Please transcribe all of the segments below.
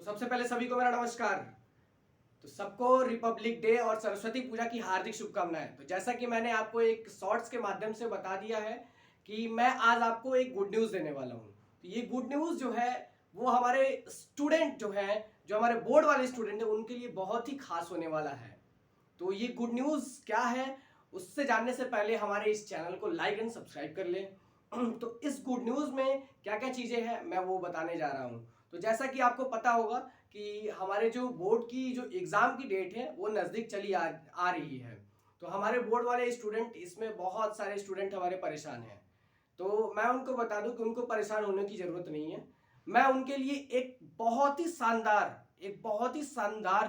सबसे पहले सभी को मेरा नमस्कार। तो सबको रिपब्लिक डे और सरस्वती पूजा की हार्दिक शुभकामनाएं। तो जैसा कि मैंने आपको एक शॉर्ट्स के माध्यम से बता दिया है कि मैं आज आपको एक गुड न्यूज़ देने वाला हूं। तो ये गुड न्यूज़ जो है वो हमारे स्टूडेंट जो है, जो हमारे बोर्ड वाले स्टूडेंट है, उनके लिए बहुत ही खास होने वाला है। तो ये गुड न्यूज़ क्या है, उससे जानने से पहले हमारे इस चैनल को लाइक एंड सब्सक्राइब कर लें। तो इस गुड न्यूज़ में क्या क्या चीज़ें हैं मैं वो बताने जा रहा हूँ। तो जैसा कि आपको पता होगा कि हमारे जो बोर्ड की जो एग्ज़ाम की डेट है वो नज़दीक चली आ रही है। तो हमारे बोर्ड वाले स्टूडेंट, इसमें बहुत सारे स्टूडेंट हमारे परेशान हैं। तो मैं उनको बता दूं कि उनको परेशान होने की ज़रूरत नहीं है। मैं उनके लिए एक बहुत ही शानदार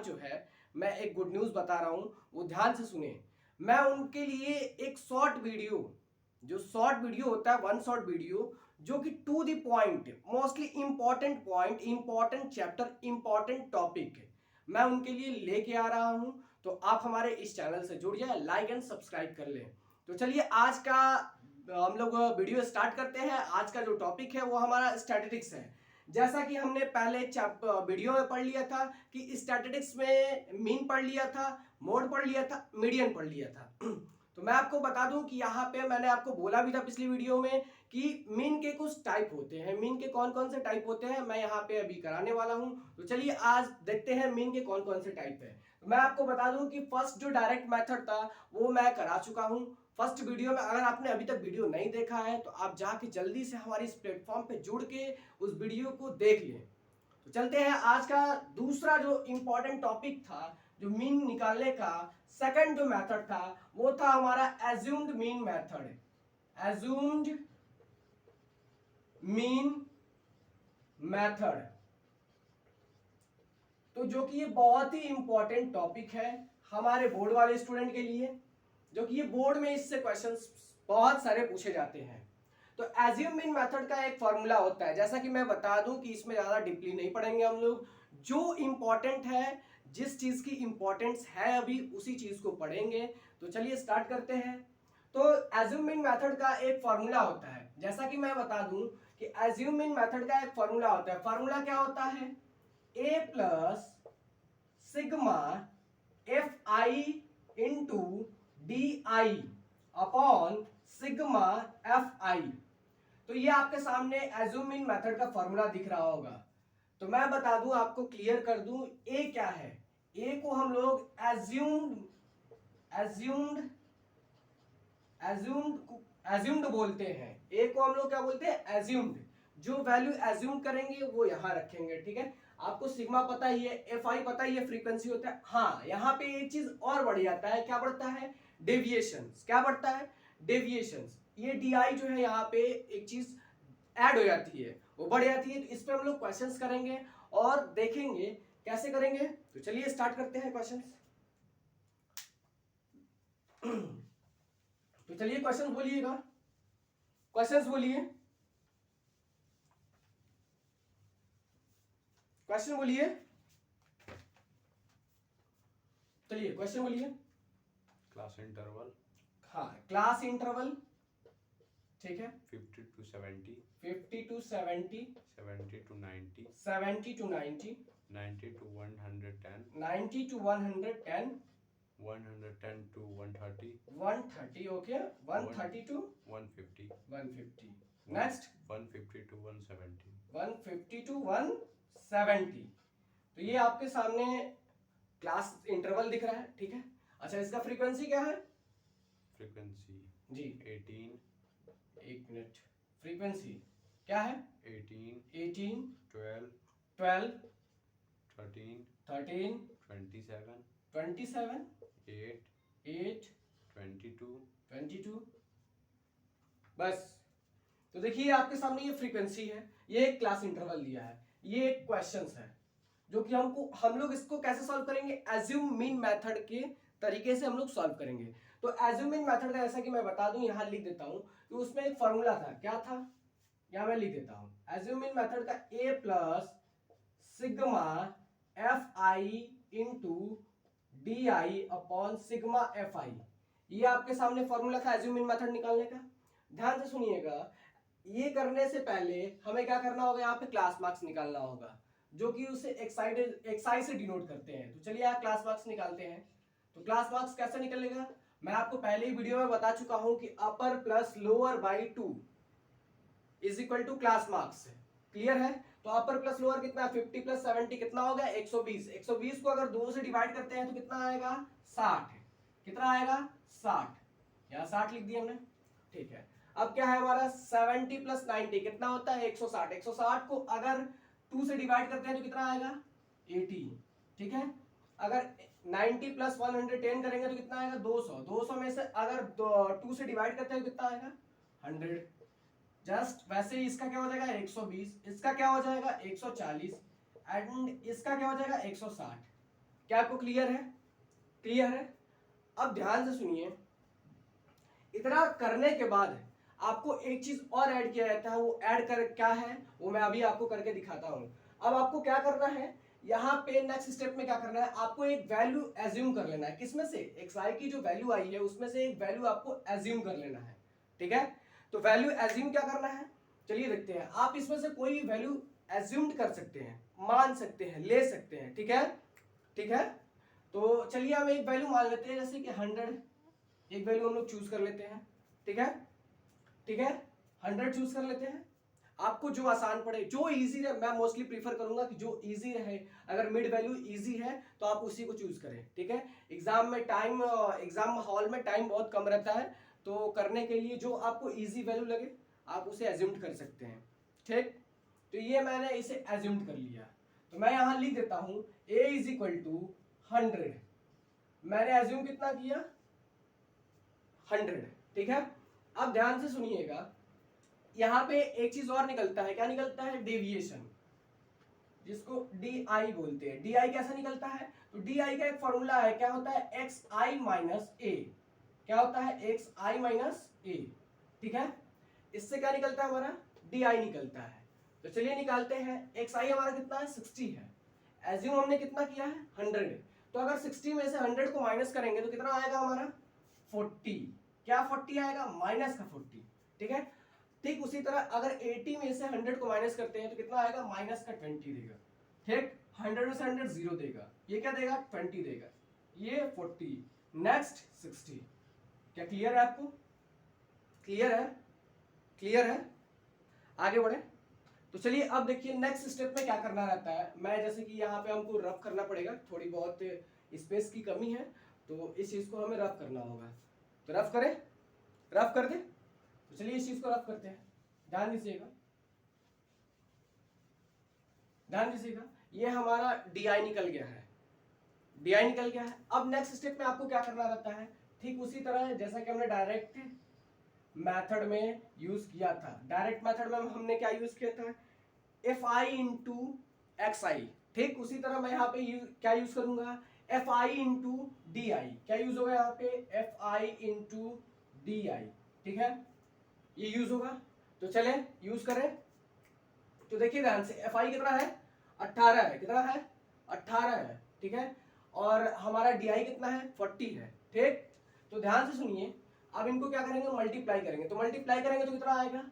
जो है मैं एक गुड न्यूज़ बता रहा हूँ, वो ध्यान से सुने। मैं उनके लिए एक शॉर्ट वीडियो, जो शॉर्ट वीडियो होता है, वन शॉर्ट वीडियो, जो कि to the point, mostly important point, important chapter, important topic, मैं उनके लिए लेके आ रहा हूं। तो आप हमारे इस चैनल से जुड़ जाए, लाइक एंड सब्सक्राइब कर लें। तो चलिए आज का हम लोग वीडियो स्टार्ट करते हैं। आज का जो टॉपिक है वो हमारा स्टैटिस्टिक्स है। जैसा कि हमने पहले वीडियो में पढ़ लिया था कि स्टैटिस्टिक्स में मीन पढ़ लिया था, मोड पढ़ लिया था, मीडियन पढ़ लिया था। तो मैं आपको बता दूं कि यहाँ पे मैंने आपको बोला भी था पिछली वीडियो में कि मीन के कुछ टाइप होते हैं। मीन के कौन कौन से टाइप होते हैं मैं यहाँ पे अभी कराने वाला हूँ। तो चलिए आज देखते हैं मीन के कौन कौन से टाइप है। तो मैं आपको बता दूं कि फर्स्ट जो डायरेक्ट मेथड था वो मैं करा चुका हूँ फर्स्ट वीडियो में। अगर आपने अभी तक वीडियो नहीं देखा है तो आप जाके जल्दी से हमारे इस प्लेटफॉर्म पे जुड़ के उस वीडियो को देख लें। तो चलते हैं आज का दूसरा जो इंपॉर्टेंट टॉपिक था, जो मीन निकालने का सेकंड जो मेथड था वो था हमारा assumed mean method. Assumed mean method, तो जो कि ये बहुत ही इंपॉर्टेंट टॉपिक है हमारे बोर्ड वाले स्टूडेंट के लिए, जो कि ये बोर्ड में इससे क्वेश्चंस बहुत सारे पूछे जाते हैं। तो एज्यूम मीन मेथड का एक फॉर्मूला होता है, जैसा कि मैं बता दूं कि इसमें ज्यादा डीपली नहीं पढ़ेंगे हम लोग। जो इंपॉर्टेंट है, जिस चीज की इंपॉर्टेंस है अभी उसी चीज को पढ़ेंगे। तो चलिए स्टार्ट करते हैं। तो एज्यूम मीन मेथड का एक फॉर्मूला होता है, जैसा कि मैं बता दूं कि एज्यूम मीन मेथड का एक फॉर्मूला होता है। फॉर्मूला क्या होता है? A plus sigma F I into D I upon sigma F I. तो ये आपके सामने एज्यूम मीन मेथड का फॉर्मूला दिख रहा होगा। तो मैं बता दूं, आपको क्लियर कर दूं, ए क्या है। ए को हम लोग एज्यूम्ड एज्यूम्ड बोलते हैं। ए को हम लोग क्या बोलते हैं? एज्यूम्ड। जो वैल्यू एज्यूम करेंगे वो यहां रखेंगे, ठीक है। आपको सिग्मा पता ही है, एफ आई पता ही है, फ्रीक्वेंसी होता है। हाँ, यहाँ पे एक चीज और बढ़ जाता है। क्या बढ़ता है? डेविएशंस। क्या बढ़ता है? डेविएशंस। ये डी आई जो है यहाँ पे एक चीज ऐड हो जाती है, वो बढ़ जाती है। तो इस पर हम लोग क्वेश्चंस करेंगे और देखेंगे कैसे करेंगे। तो चलिए स्टार्ट करते हैं क्वेश्चंस। तो चलिए क्वेश्चन बोलिएगा, क्वेश्चंस बोलिए, क्वेश्चन बोलिए। चलिए क्वेश्चन बोलिए। Class interval. हाँ, क्लास इंटरवल, ठीक है। 50 to 70, 50 to 70, 70 to 90, 70 to 90, 90 to 110, 90 to 110, 110 to 130, 130, okay, 130 to 150, 150, next 150 to 170, 150 to 170। तो ये आपके सामने क्लास इंटरवल दिख रहा है, ठीक है। अच्छा, इसका फ्रीक्वेंसी क्या है? फ्रीक्वेंसी जी 18, एक मिनट, फ्रीक्वेंसी क्या है? 18, 18, 12, 12, 13, 13, 27, 27, 8, 8, 22, 22। बस। तो देखिए आपके सामने ये फ्रीक्वेंसी है, ये एक क्लास इंटरवल दिया है, ये एक क्वेश्चंस है, जो कि हम लोग इसको कैसे सॉल्व करेंगे? एज्यूम मीन मेथड के तरीके से हम लोग सॉल्व करेंगे। तो एज्यूम मीन मेथड का जैसा कि मैं बता दूं, यहां लिख देता हूं कि उसमें एक फॉर्मूला था। क्या था? यहां मैं लिख देता हूं। एज्यूम मीन मेथड का A plus sigma F I into D I upon sigma F I, ये आपके सामने फॉर्मूला था एज्यूम मीन मेथड निकालने का। ध्यान से सुनिएगा, ये करने से पहले हमें क्या करना होगा? यहाँ पे क्लास मार्क्स निकालना होगा। जो कि उसे एक्साई से डिनोट करते हैं। तो चलिए आप क्लास मार्क्स निकालते हैं। तो क्लास मार्क्स कैसे निकलेगा, मैं आपको पहले ही वीडियो में बता चुका हूं कि upper plus lower by 2 is equal to class marks. Clear है। तो अपर प्लस लोअर कितना है, 50 प्लस 70 कितना हो गया, 120। 120 को अगर 2 से डिवाइड करते हैं तो कितना आएगा, 60। कितना आएगा, 60। यहाँ 60 लिख दिया हमने। ठीक है। अब क्या है हमारा 70 प्लस 90 कितना होता है, 160। 160 को अगर 2 से डिवाइड करते हैं तो कितना आएगा, 80। ठीक है। अगर 90 प्लस 110 करेंगे तो कितना आएगा, 200। 200 में से अगर 2 से डिवाइड करते हैं तो कितना आएगा, 100। जस्ट वैसे ही इसका क्या हो जाएगा, 120। इसका क्या हो जाएगा, 140। एंड इसका क्या हो जाएगा, 160। क्या आपको क्लियर है, क्लियर है। अब ध्यान से सुनिए, इतना करने के बाद आपको एक चीज और ऐड किया जाता है। वो ऐड कर क्या है, वो मैं अभी आपको करके दिखाता हूं। अब आपको क्या करना है, यहाँ पे नेक्स्ट स्टेप में क्या करना है, आपको एक वैल्यू एज्यूम कर लेना है। किसमें से, xi की जो वैल्यू आई है उसमें से एक वैल्यू आपको एज्यूम कर लेना है। ठीक है। तो वैल्यू एज्यूम क्या करना है, चलिए देखते हैं। आप इसमें से कोई भी वैल्यू एज्यूम कर सकते हैं, मान सकते हैं, ले सकते हैं। ठीक है, ठीक है। तो चलिए हम एक वैल्यू मान लेते हैं, जैसे कि 100। एक वैल्यू हम लोग चूज कर लेते हैं। ठीक है, ठीक है। 100 चूज कर लेते हैं। आपको जो आसान पड़े, जो इजी रहे, मैं मोस्टली प्रीफर करूंगा कि जो इजी रहे। अगर मिड वैल्यू इजी है तो आप उसी को चूज करें। ठीक है। एग्जाम में टाइम, एग्जाम हॉल में टाइम बहुत कम रहता है, तो करने के लिए जो आपको इजी वैल्यू लगे आप उसे एज्यूम कर सकते हैं। ठीक। तो ये मैंने इसे एज्यूम कर लिया। तो मैं यहां लिख देता हूं a इज इक्वल टू 100। मैंने एज्यूम कितना किया, 100। ठीक है। अब ध्यान से सुनिएगा, यहां पे एक चीज और निकलता है। क्या निकलता है, डेविएशन, जिसको DI बोलते हैं। DI कैसा निकलता है, तो DI का एक फॉर्मूला है, क्या होता है, XI माइनस A। क्या होता है, XI माइनस A। ठीक है। इससे क्या निकलता है, हमारा DI निकलता है। तो चलिए निकालते हैं। XI हमारा कितना है, 60 है। एज्यूम हमने कितना किया है, 100। तो अगर 60 में से 100 को माइनस करेंगे तो कितना आएगा हमारा, 40। क्या 40 आएगा, माइनस का 40। ठीक है। ठीक उसी तरह अगर 80 में से 100 को माइनस करते हैं तो कितना आएगा, माइनस का 20 देगा। ठीक। 100 में से 100 0 देगा, ये क्या देगा, 20 देगा। ये 40, नेक्स्ट 60। क्या क्लियर है आपको, क्लियर है, क्लियर है। आगे बढ़े। तो चलिए अब देखिए नेक्स्ट स्टेप में क्या करना रहता है। मैं जैसे कि यहाँ पे हमको रफ करना पड़ेगा, थोड़ी बहुत स्पेस की कमी है, तो इस चीज को हमें रफ करना होगा। तो रफ करें, रफ कर दे। तो चलिए इस चीज को रफ करते हैं। ध्यान दीजिएगा, ध्यान दीजिएगा। ये हमारा DI निकल गया है, DI निकल गया है। अब नेक्स्ट स्टेप में आपको क्या करना रहता है, ठीक उसी तरह जैसा कि हमने डायरेक्ट मेथड में यूज किया था। डायरेक्ट मेथड में हमने क्या यूज किया था, FI इंटू XI। ठीक उसी तरह मैं यहाँ पे क्या यूज करूंगा, FI इंटू DI। क्या यूज होगा यहाँ पे, FI इंटू DI। ठीक है, ये यूज होगा। तो चले यूज करें। तो देखिए ध्यान से, FI कितना है, 18 है। कितना है, 18 है। ठीक है। और हमारा DI कितना है, 40 है। ठीक। तो ध्यान से सुनिए, अब इनको क्या करेंगे, मल्टीप्लाई करेंगे। तो मल्टीप्लाई करेंगे तो कितना आएगा,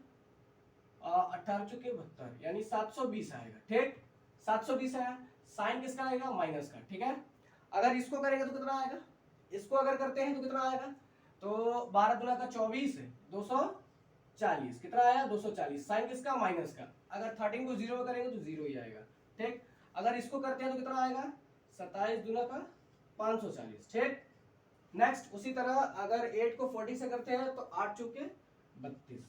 18 चुके 72, यानी 720 आएगा। ठीक, 720 आया। साइन किसका आएगा, माइनस का। ठीक है। अगर इसको करेंगे तो कितना आएगा, इसको अगर करते हैं तो कितना आएगा, तो 12 दूना का 24 है, 240। कितना आया, 240। साइन किसका, माइनस का। अगर 13 को 0 में करेंगे तो 0 ही आएगा। ठीक। अगर इसको करते हैं तो कितना आएगा, 27 दूना का 540। ठीक। नेक्स्ट उसी तरह अगर 8 को 40 से करते हैं तो 8 चुके 32।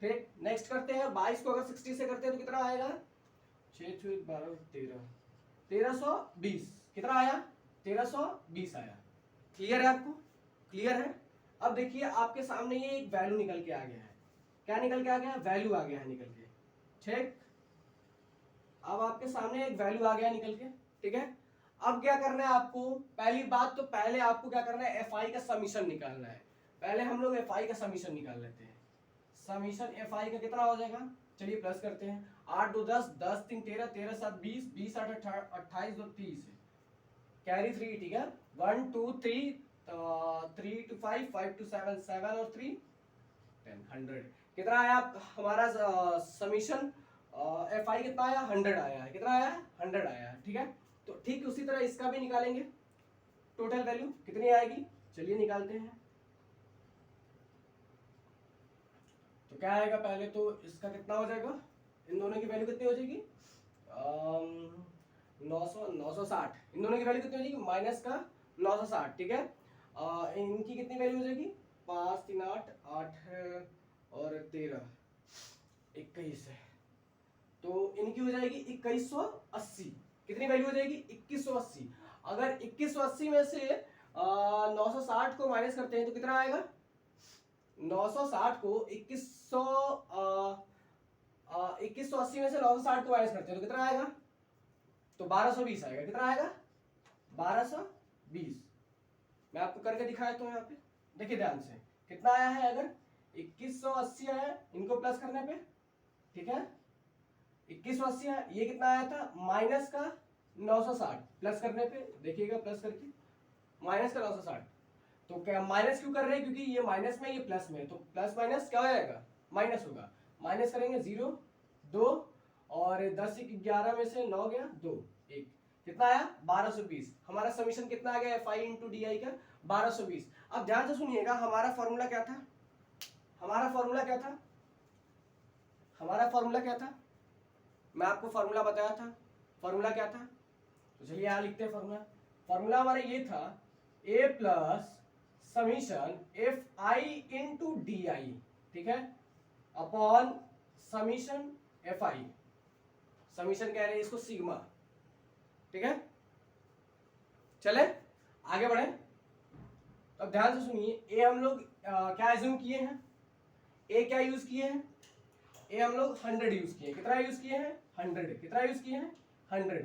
ठीक। नेक्स्ट करते हैं 22 को अगर 60 से करते हैं तो कितना आएगा, 6 6 12 13, 1320। कितना आया, 1320 आया। क्लियर है आपको, क्लियर है। अब देखिए आपके सामने ये एक वैल्यू निकल के आ गया है। क्या निकल के आ गया, वैल्यू आ गया है निकल के। ठीक। अब आपके सामने एक वैल्यू आ गया निकल के। ठीक है। अब क्या करना है आपको, पहली बात तो पहले आपको क्या करना है, FI का समीशन निकालना है। पहले हम लोग FI का समीशन निकाल लेते हैं। समीशन FI का कितना हो जाएगा, चलिए प्लस करते हैं। 8 2 10, 10 3 13, 13 7 20, 20 8 28 और 30 कैरी 3। ठीक है। 1 2 3, 3 to 5, 5 to 7, 7 और 3 10, 100। कितना आया हमारा समीशन, एफ आई कितना आया 100 आया है, कितना आया है 100 आया है, ठीक है। तो ठीक उसी तरह इसका भी निकालेंगे, टोटल वैल्यू कितनी आएगी, चलिए निकालते हैं। तो क्या आएगा, पहले तो इसका कितना हो जाएगा, इन दोनों की वैल्यू कितनी हो जाएगी 960, इन दोनों की वैल्यू कितनी हो जाएगी माइनस का 960, ठीक है। इनकी कितनी वैल्यू हो जाएगी 5 3 8 8 और 13 21 है, तो इनकी हो जाएगी 2180, कितनी वैल्यू हो जाएगी 2180। अगर 2180 में से 960 को माइनस करते हैं तो कितना आएगा, 960 को 2180 में से 960 को माइनस करते हैं तो कितना आएगा, तो 1220 आएगा, कितना आएगा 1220। मैं आपको करके दिखाया तो यहाँ पे देखिए ध्यान से कितना आया है, अगर 2180 आया इनको प्लस करने पे, ठीक है 2180 आया, ये कितना आया था माइनस का 960 प्लस करने पे, देखिएगा प्लस करके माइनस का 960, तो क्या माइनस क्यों कर रहे हैं, क्योंकि ये माइनस में ये प्लस में, तो प्लस माइनस क्या हो जाएगा माइनस होगा, माइनस करेंगे 0 2 और 10 11 में से 9 गया 2 1, कितना आया 1220। हमारा समीशन कितना आ गया एफ आई इंटू डी आई का 1220। अब ध्यान से सुनिएगा, हमारा फॉर्मूला क्या था, हमारा फॉर्मूला क्या था, हमारा फॉर्मूला क्या था, मैं आपको फॉर्मूला बताया था, फॉर्मूला क्या था, तो चलिए यहां लिखते हैं फॉर्मूला। फॉर्मूला हमारा ये था a plus summation F I into D आई, ठीक है, upon summation F I, summation कह रहे हैं इसको सिग्मा, ठीक है। चले आगे बढ़े, अब ध्यान से सुनिए, ए हम लोग क्या एज्यूम किए हैं, ए क्या यूज किए हैं, ए हम लोग 100 यूज किए, कितना यूज किए हैं 100, कितना यूज किए हैं 100,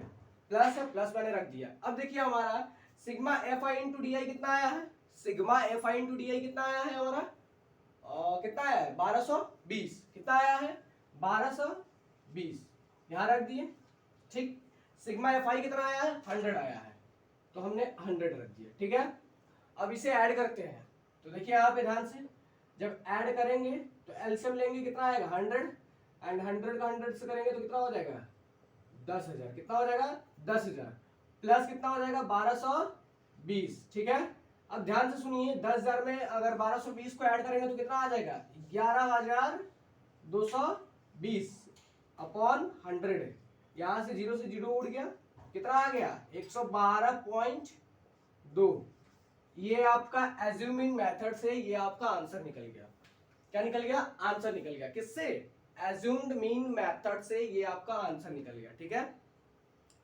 प्लस है प्लस मैंने रख दिया। अब देखिए हमारा sigma F I into D आई कितना आया है, sigma F I into D आई कितना आया है हमारा, कितना आया है 1220, कितना आया है 1220, यहां रख दिए, ठीक। सिग्मा एफ आई कितना आया है 100 आया है, तो हमने 100 रख दिया, ठीक है। अब इसे ऐड करते हैं, तो देखिए यहाँ पे ध्यान से, जब ऐड करेंगे तो एलसीएम लेंगे, कितना आएगा 100 एंड 100 का 100 से करेंगे तो कितना हो जाएगा 10,000, कितना हो जाएगा 10,000, प्लस कितना हो जाएगा 1220, ठीक है। अब ध्यान से सुनिए, 10,000 में अगर 1220 को ऐड करेंगे तो कितना आ जाएगा 11,220 अपॉन 100, यहां से 0 से 0 उड़ गया, कितना आ गया 112.2। ये आपका एज्यूमिंग मेथड से ये आपका आंसर निकल गया, क्या निकल गया आंसर निकल गया, किससे एज्यूम्ड मीन मेथड से ये आपका आंसर निकल गया, ठीक है,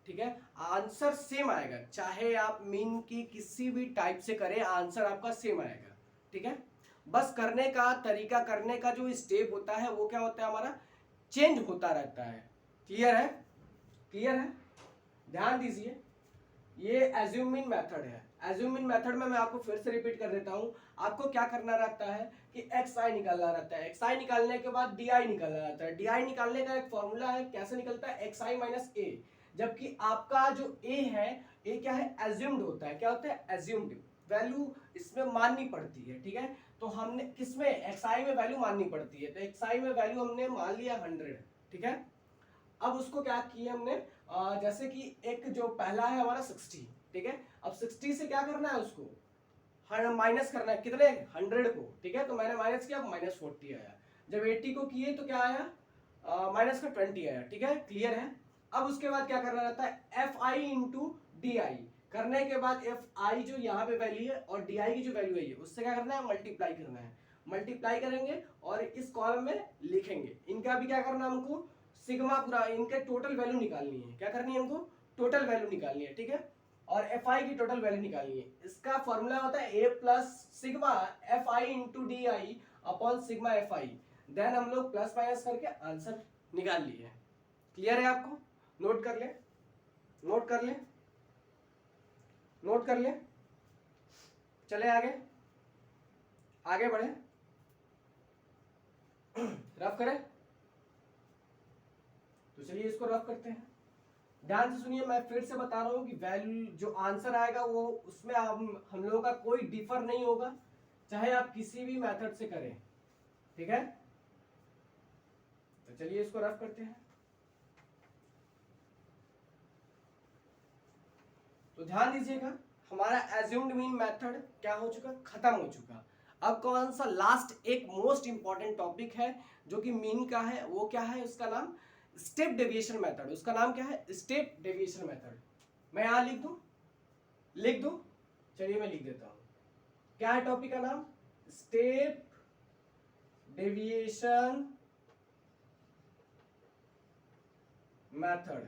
ठीक है। आंसर सेम आएगा, चाहे आप मीन की किसी भी टाइप से करें आंसर आपका सेम आएगा, ठीक है। बस करने का तरीका, करने का जो स्टेप होता है वो क्या होता है हमारा चेंज होता रहता है, क्लियर है, क्लियर है। ध्यान दीजिए, ये एज्यूमिंग मेथड है, एज्यूमिंग मेथड में मैं आपको फिर से रिपीट कर देता हूं, आपको क्या करना रहता है कि एक्स आई निकालना रहता है, एक्स आई निकालने के बाद डी आई निकालना रहता है, डी आई निकालने का एक फॉर्मूला है, कैसे निकलता है एक्स आई माइनस ए, जबकि आपका जो ए है, ए क्या है एज्यूम्ड होता है, क्या होता है एज्यूम्ड, वैल्यू इसमें माननी पड़ती है, ठीक है। तो हमने किसमें एक्स आई में वैल्यू माननी पड़ती है, तो एक्स आई में वैल्यू हमने मान लिया 100, ठीक है। अब उसको क्या किया हमने, जैसे कि एक जो पहला है हमारा 60, ठीक है, अब 60 से क्या करना है उसको माइनस करना है, कितने 100 को, ठीक है, तो मैंने माइनस किया -40 आया, जब 80 को किए तो क्या आया माइनस का 20 आया, ठीक है, क्लियर है। अब उसके बाद क्या करना रहता है एफ आई इंटू डी आई, करने के बाद एफ आई जो यहाँ पे वैल्यू है और डी आई की जो वैल्यू है उससे क्या करना है मल्टीप्लाई करना है, मल्टीप्लाई करेंगे और इस कॉलम में लिखेंगे, इनका भी क्या करना है हमको सिग्मा पूरा इनके टोटल वैल्यू निकालनी है, क्या करनी है हमको टोटल वैल्यू निकालनी है, ठीक है, और एफ आई की टोटल वैल्यू निकालनी है। इसका फॉर्मूला होता है A plus sigma F I into D I upon sigma F I, then हम लोग प्लस माइनस करके आंसर निकाल लिए, क्लियर है आपको, नोट कर ले, नोट कर ले, नोट कर ले, चले आगे, आगे बढ़े, रफ करें, तो चलिए इसको रफ करते हैं। ध्यान से सुनिए, मैं फिर से बता रहा हूं कि वैल्यू जो आंसर आएगा वो उसमें हम लोगों का कोई डिफर नहीं होगा, चाहे आप किसी भी मेथड से करें, ठीक है। तो चलिए इसको रफ करते हैं। तो ध्यान दीजिएगा, हमारा एज्यूम्ड मीन मेथड क्या हो चुका, खत्म हो चुका। अब कौन सा लास्ट एक मोस्ट इंपॉर्टेंट टॉपिक है जो कि मीन का है, वो क्या है, उसका नाम स्टेप डेविएशन मेथड। उसका नाम क्या है, स्टेप डेविएशन मेथड। मैं यहां लिख दूं, चलिए मैं लिख देता हूं। क्या है टॉपिक का नाम, स्टेप डेविएशन मेथड।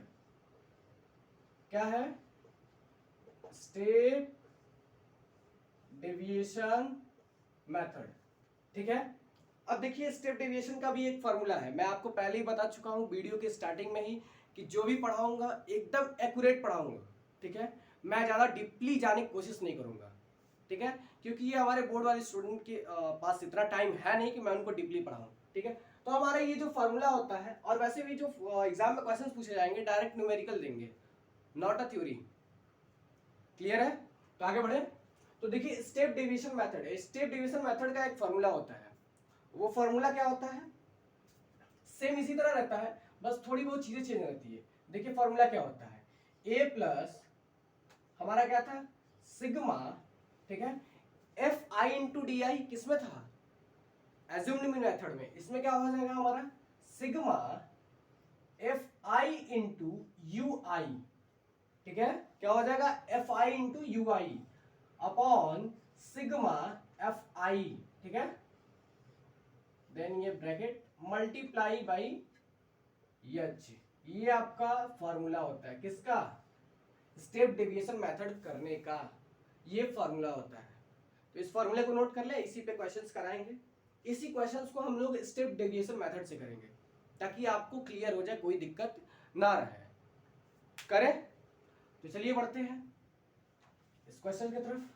क्या है, स्टेप डेविएशन मेथड। ठीक है। अब देखिए स्टेप डेविएशन का भी एक फॉर्मूला है, मैं आपको पहले ही बता चुका हूं वीडियो के स्टार्टिंग में ही कि जो भी पढ़ाऊंगा एकदम एक्यूरेट पढ़ाऊंगा। ठीक है, मैं ज्यादा डीपली जाने की कोशिश नहीं करूंगा। ठीक है, क्योंकि ये हमारे बोर्ड वाले स्टूडेंट के पास इतना टाइम है नहीं कि मैं उनको डीपली पढ़ाऊं। ठीक है, तो हमारा ये जो फॉर्मूला होता है, और वैसे भी जो एग्जाम में क्वेश्चंस पूछे जाएंगे डायरेक्ट न्यूमेरिकल देंगे, नॉट अ थ्योरी। क्लियर है, तो आगे बढ़े। तो देखिए स्टेप डेविएशन मेथड है, स्टेप डेविएशन मेथड का एक फॉर्मूला होता है। वो फॉर्मूला क्या होता है, सेम इसी तरह रहता है, बस थोड़ी बहुत चीजें चेंज रहती है। देखिए फॉर्मूला क्या होता है, ए प्लस हमारा क्या था, सिग्मा, ठीक है, एफ आई इंटू डी आई, किसमें था, एज्यूम्ड मीन मेथड में। इसमें क्या हो जाएगा हमारा, sigma F I into U I. ठीक है, क्या हो जाएगा, F I into U I upon sigma F I. ठीक है, देन ये ब्रैकेट मल्टीप्लाई बाई एच। ये आपका फॉर्मूला होता है, किसका, स्टेप डेविएशन मेथड करने का ये फॉर्मूला होता है। तो इस फॉर्मूले को नोट कर ले, इसी पे क्वेश्चंस कराएंगे। इसी क्वेश्चंस को हम लोग स्टेप डेविएशन मेथड से करेंगे ताकि आपको क्लियर हो जाए, कोई दिक्कत ना रहे। करें, तो चलिए बढ़ते हैं इस क्वेश्चन की तरफ।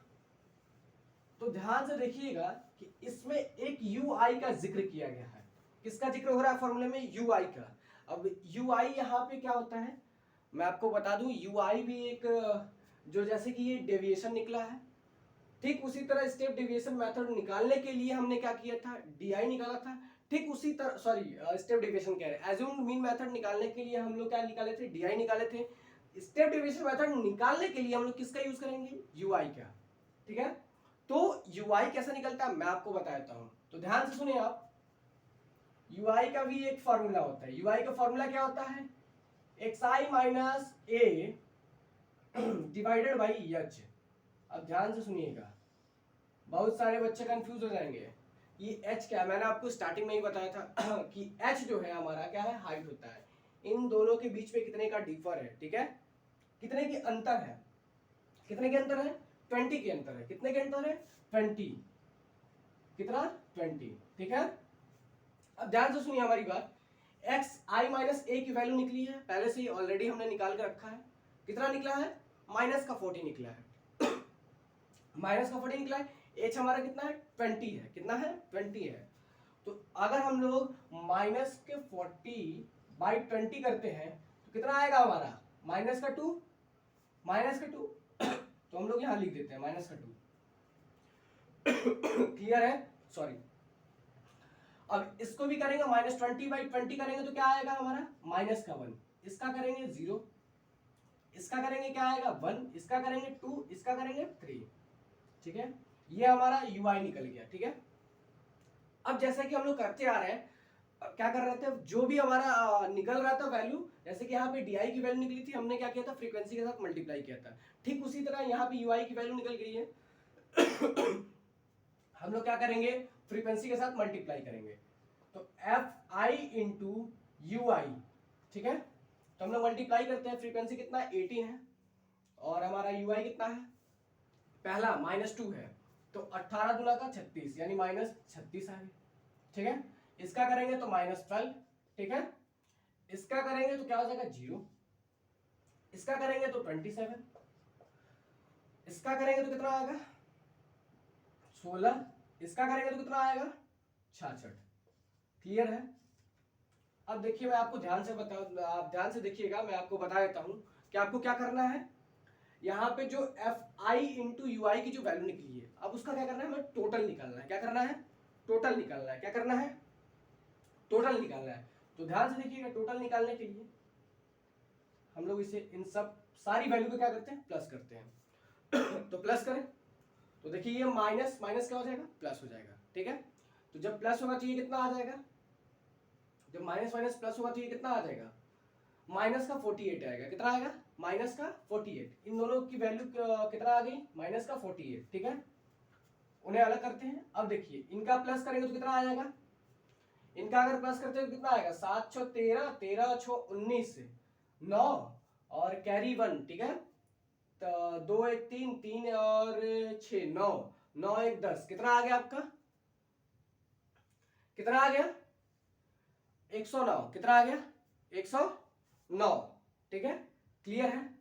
तो ध्यान से देखिएगा कि इसमें एक यू आई का जिक्र किया गया है। किसका जिक्र हो रहा है फॉर्मूले में, यू आई का। अब यू आई यहाँ पे क्या होता है, मैं आपको बता दूं, यू आई भी एक जो, जैसे कि ये डेविएशन निकला है, ठीक उसी तरह स्टेप डेविएशन मेथड निकालने के लिए हमने क्या किया था, डी आई निकाला था। ठीक उसी तरह, सॉरी स्टेप डेविएशन कह रहे हैं, एज्यूम्ड मीन मेथड निकालने के लिए हम लोग क्या निकाले थे, डी आई निकाले थे। स्टेप डेविएशन मेथड निकालने के लिए हम लोग किसका यूज करेंगे, यू आई का। ठीक है, तो यू आई कैसे निकलता है मैं आपको बता देता हूं, तो ध्यान से सुनिए आप। यू आई का भी एक फॉर्मूला होता है, यू आई का फॉर्मूला क्या होता है, x I minus A divided by H. अब ध्यान से सुनिएगा, बहुत सारे बच्चे कंफ्यूज हो जाएंगे, ये h क्या है। मैंने आपको स्टार्टिंग में ही बताया था कि h जो है हमारा क्या है, हाइट होता है। इन दोनों के बीच में कितने का डिफर है, ठीक है, कितने की अंतर है, कितने के अंतर है, 20 के अंतर है। कितने के अंतर है, 20, कितना, 20। ठीक है, अब ध्यान से सुनिए हमारी बात, एक्स आई माइनस ए की वैल्यू निकली है पहले से ही, ऑलरेडी हमने निकाल के रखा है। कितना निकला है, माइनस का 40 निकला है माइनस का 40 निकला है। एच हमारा कितना है, 20 है। कितना है, 20 है। तो अगर हम लोग माइनस के 40 बाई 20 करते हैं तो कितना आएगा हमारा, माइनस का 2, माइनस का 2 तो हम लोग यहां लिख देते हैं माइनस का 2। क्लियर है, सॉरी। अब इसको भी करेंगे, माइनस 20 बाई 20 करेंगे तो क्या आएगा हमारा, माइनस का 1। इसका करेंगे 0, इसका करेंगे क्या आएगा 1, इसका करेंगे 2, इसका करेंगे 3। ठीक है, ये हमारा यू आई निकल गया। ठीक है, अब जैसे कि हम लोग करते आ रहे हैं, क्या कर रहे थे, जो भी हमारा निकल रहा था वैल्यू, जैसे कि यहाँ पे डी आई की वैल्यू निकली थी, हमने क्या किया था, फ्रीक्वेंसी के साथ मल्टीप्लाई किया था। ठीक उसी तरह यहाँ पे यू आई की वैल्यू निकल गई है हम लोग क्या करेंगे, फ्रीक्वेंसी के साथ मल्टीप्लाई करेंगे, तो F I into U I. ठीक है, तो हम लोग मल्टीप्लाई करते हैं, फ्रीक्वेंसी कितना है, 18 है, और हमारा यू आई कितना है, पहला -2 है, तो 18 दूना का 36, यानी -36 आ गया। ठीक है, इसका करेंगे तो -12। ठीक है, इसका करेंगे तो क्या हो जाएगा 0, इसका करेंगे तो 27, इसका करेंगे तो कितना आएगा 16, इसका करेंगे तो कितना आएगा 66। क्लियर है। अब देखिए मैं आपको ध्यान से आप ध्यान से देखिएगा, मैं आपको बता देता हूं कि आपको क्या करना है। यहाँ पे जो एफ आई इंटू यू आई की जो वैल्यू निकली है, अब उसका क्या करना है, हमें टोटल निकालना है। क्या करना है, टोटल निकालना है। क्या करना है, टोटल निकालना है। तो ध्यान से देखिएगा, टोटल निकालने के लिए हम लोग इसे इन सब सारी वैल्यू को क्या करते हैं, प्लस करते हैं। तो प्लस करें तो देखिए ये माइनस माइनस क्या हो जाएगा, प्लस हो जाएगा, ठीक है। तो जब प्लस होगा तो ये कितना आ जाएगा, जब माइनस माइनस प्लस होगा तो ये कितना आ जाएगा, माइनस का 48 आएगा। कितना आएगा, माइनस का 48। इन दोनों की वैल्यू कितना आ गई, माइनस का 48, ठीक है। उन्हें अलग करते हैं। अब देखिए इनका प्लस करेंगे तो कितना आ जाएगा, इनका अगर प्लस करते हैं तो कितना आएगा, 7 6 13, 13 6 19, 9 और कैरी 1, ठीक है। तो 2 1 3, 3 और 6 9, 9 1 10, कितना आ गया आपका, कितना आ गया, 109। कितना आ गया, 109, ठीक है। क्लियर है,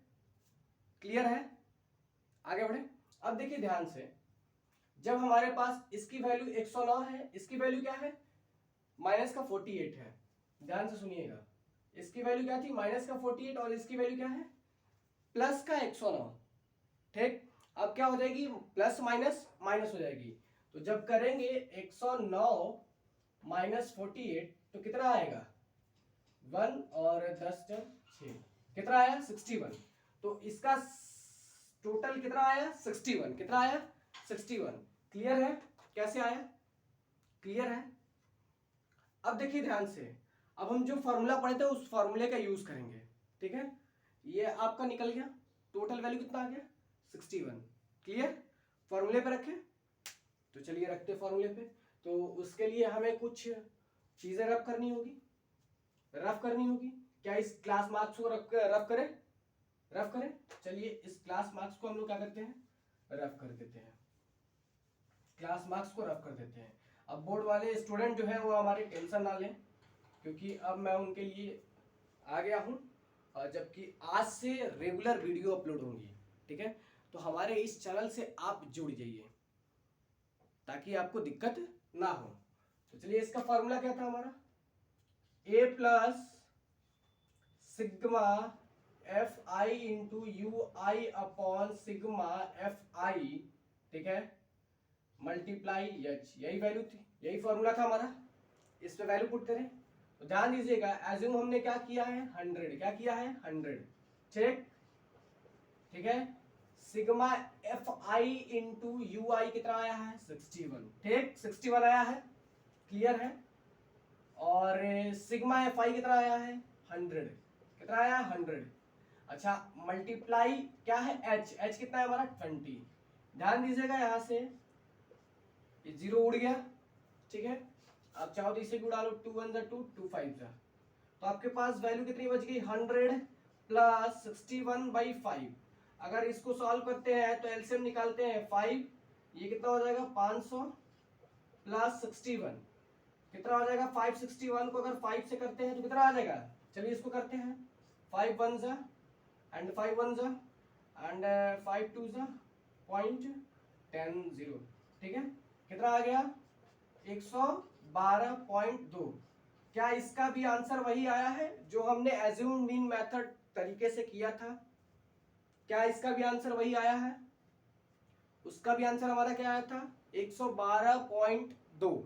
क्लियर है, आगे बढ़े। अब देखिए ध्यान से, जब हमारे पास इसकी वैल्यू 109 है, इसकी वैल्यू क्या है, माइनस का 48 है। ध्यान से सुनिएगा, इसकी वैल्यू क्या थी, माइनस का 48, और इसकी वैल्यू क्या है, प्लस का 109, ठीक। अब क्या हो जाएगी, प्लस माइनस माइनस हो जाएगी। तो जब करेंगे 109 माइनस 48 तो कितना आएगा, 1 और 10 6, कितना आया, 61। तो इसका टोटल कितना आया, 61। कितना आया, 61। क्लियर है, कैसे आया, क्लियर है। अब देखिए ध्यान से, अब हम जो फॉर्मूला पढ़े थे उस फॉर्मूले का यूज करेंगे, ठीक है। ये आपका निकल गया, टोटल वैल्यू कितना आ गया, 61। क्लियर, फॉर्मूले पे रखें, तो चलिए रखते फॉर्मूले पे। तो उसके लिए हमें कुछ चीजें रफ करनी होगी, रफ करनी होगी। क्या इस क्लास मार्क्स को रफ करें, रफ करें। चलिए इस क्लास मार्क्स को हम लोग क्या करते हैं, रफ कर देते हैं, क्लास मार्क्स को रफ कर देते हैं। अब बोर्ड वाले स्टूडेंट जो है वो हमारे टेंशन ना लें, क्योंकि अब मैं उनके लिए आ गया हूँ, और जबकि आज से रेगुलर वीडियो अपलोड होंगी, ठीक है। तो हमारे इस चैनल से आप जुड़ जाइए ताकि आपको दिक्कत ना हो। तो चलिए इसका फॉर्मूला क्या था हमारा, a plus sigma F I into U I upon sigma F I, ठीक है, मल्टीप्लाई एच। यही वैल्यू थी, यही फॉर्मूला था हमारा। इस पे वैल्यू पुट करें तो ध्यान दीजिएगा, एज्यूम हमने क्या किया है, 100, क्या किया है, 100, ठीक, ठीक है। Sigma F I into U I कितना आया है, 61, ठीक, 61 आया है, क्लियर है। और सिग्मा एफ आई कितना आया है, 100, कितना आया है, 100। अच्छा, मल्टीप्लाई क्या है, एच, एच कितना है हमारा, 20। ध्यान दीजिएगा, यहां से ये 0 उड़ गया, ठीक है। आप चाहो तो इसे भी उड़ा लो, 2 1 2, 2 5 जा, तो आपके पास वैल्यू कितनी बच गई, 100 प्लस 61/5। अगर इसको सॉल्व करते हैं तो एलसीएम निकालते हैं 5, ये कितना हो जाएगा, 500 प्लस 61, कितना हो जाएगा, 561 को अगर 5 से करते हैं तो कितना आ जाएगा। चलिए इसको करते हैं, 5 1 जा एंड 5 1 जा एंड 5 2 जा 0.10, ठीक है। कितना आ गया, 112.2। क्या इसका भी आंसर वही आया है जो हमने एज्यूम मीन मेथड तरीके से किया था, क्या इसका भी आंसर वही आया है, उसका भी आंसर हमारा क्या आया था, 112.2,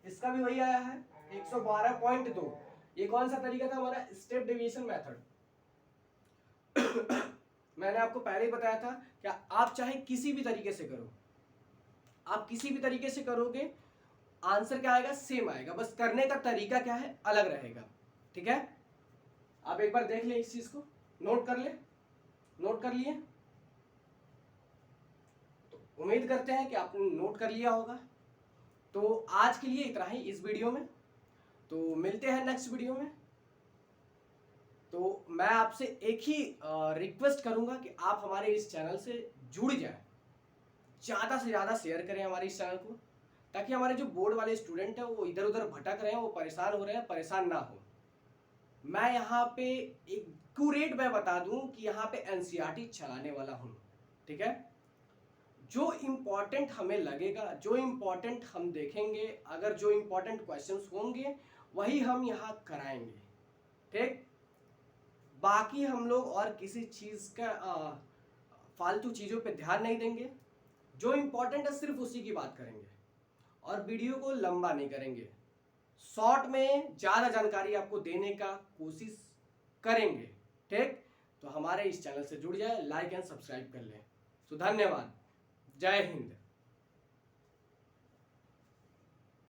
इसका भी वही आया है 112.2। ये कौन सा तरीका था हमारा, स्टेप डेविएशन मेथड। मैंने आपको पहले ही बताया था, क्या आप चाहे किसी भी तरीके से करो, आप किसी भी तरीके से करोगे आंसर क्या आएगा, सेम आएगा, बस करने का तरीका क्या है, अलग रहेगा, ठीक है। आप एक बार देख ले, इस चीज को नोट कर ले, नोट कर लिए, तो उम्मीद करते हैं कि आपने नोट कर लिया होगा। तो आज के लिए इतना ही इस वीडियो में, तो मिलते हैं नेक्स्ट वीडियो में। तो मैं आपसे एक ही रिक्वेस्ट करूंगा कि आप हमारे इस चैनल से जुड़ जाएं, ज़्यादा से ज़्यादा शेयर करें हमारे इस चैनल को, ताकि हमारे जो बोर्ड वाले स्टूडेंट हैं वो इधर उधर भटक रहे हैं, वो परेशान हो रहे हैं, परेशान ना हो। मैं यहाँ पे एक एक्यूरेट मैं बता दूं कि यहाँ पे एनसीईआरटी चलाने वाला हूँ, ठीक है। जो इम्पोर्टेंट हमें लगेगा, जो इम्पोर्टेंट हम देखेंगे, अगर जो इम्पोर्टेंट क्वेश्चंस होंगे वही हम यहाँ कराएंगे, ठीक। बाकी हम लोग और किसी चीज़ का फालतू चीज़ों पे ध्यान नहीं देंगे, जो इम्पोर्टेंट है सिर्फ उसी की बात करेंगे, और वीडियो को लंबा नहीं करेंगे, शॉर्ट में ज़्यादा जानकारी आपको देने का कोशिश करेंगे, ठीक। तो हमारे इस चैनल से जुड़ जाए, लाइक एंड सब्सक्राइब कर लें। तो धन्यवाद। जय हिंद।